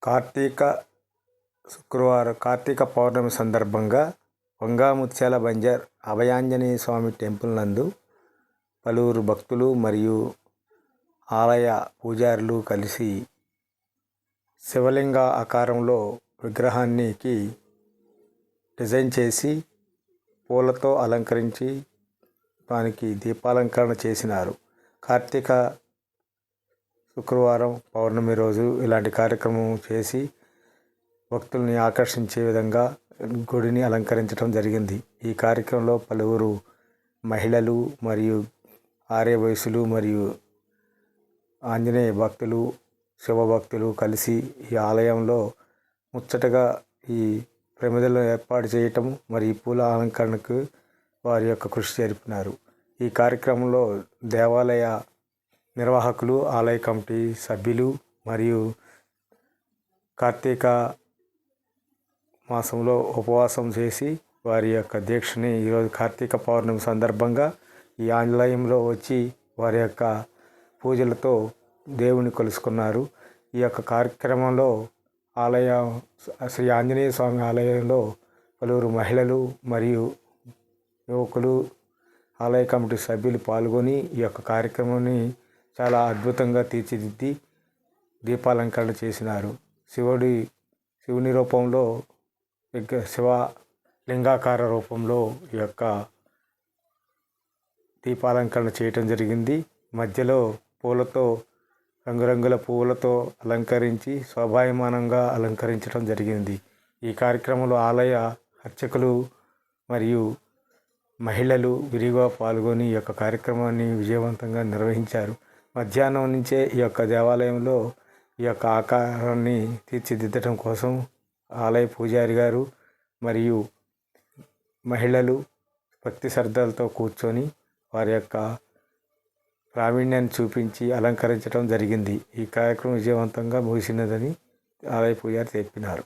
కార్తీక కార్తీక పౌర్ణమి సందర్భంగా వంగాముత్యాల బంజర్ అభయాంజనేయ స్వామి టెంపుల్ నందు పలువురు భక్తులు మరియు ఆలయ పూజారులు కలిసి శివలింగ ఆకారంలో విగ్రహానికి డిజైన్ చేసి పూలతో అలంకరించి దానికి దీపాలంకరణ చేసినారు. కార్తీక శుక్రవారం పౌర్ణమి రోజు ఇలాంటి కార్యక్రమం చేసి భక్తుల్ని ఆకర్షించే విధంగా గుడిని అలంకరించడం జరిగింది. ఈ కార్యక్రమంలో పలువురు మహిళలు మరియు ఆర్య వయసులు మరియు ఆంజనేయ భక్తులు శివభక్తులు కలిసి ఈ ఆలయంలో ముచ్చటగా ఈ ప్రమిదలను ఏర్పాటు చేయటం మరియు పూల అలంకరణకు వారి యొక్క కృషి జరిపినారు. ఈ కార్యక్రమంలో దేవాలయ నిర్వాహకులు, ఆలయ కమిటీ సభ్యులు మరియు కార్తీక మాసంలో ఉపవాసం చేసి వారి యొక్క దీక్షని ఈరోజు కార్తీక పౌర్ణమి సందర్భంగా ఈ ఆలయంలో వచ్చి వారి యొక్క పూజలతో దేవుని కొలుసుకున్నారు. ఈ యొక్క కార్యక్రమంలో శ్రీ ఆంజనేయ స్వామి ఆలయంలో పలువురు మహిళలు మరియు యువకులు ఆలయ కమిటీ సభ్యులు పాల్గొని ఈ యొక్క కార్యక్రమాన్ని చాలా అద్భుతంగా తీర్చిదిద్ది దీపాలంకరణ చేసినారు. శివుని రూపంలో శివ లింగాకార రూపంలో ఈ యొక్క దీపాలంకరణ చేయటం జరిగింది. మధ్యలో పూలతో రంగురంగుల పువ్వులతో అలంకరించి శోభాయమానంగా అలంకరించడం జరిగింది. ఈ కార్యక్రమంలో ఆలయ అర్చకులు మరియు మహిళలు విరిగా పాల్గొని ఈ యొక్క కార్యక్రమాన్ని విజయవంతంగా నిర్వహించారు. మధ్యాహ్నం నుంచే ఈ యొక్క దేవాలయంలో ఈ యొక్క ఆకారాన్ని తీర్చిదిద్దడం కోసం ఆలయ పూజారి గారు మరియు మహిళలు భక్తి శ్రద్ధలతో కూర్చొని వారి యొక్క ప్రావీణ్యాన్ని చూపించి అలంకరించడం జరిగింది. ఈ కార్యక్రమం విజయవంతంగా ముగిసినదని ఆలయ పూజారి చెప్పినారు.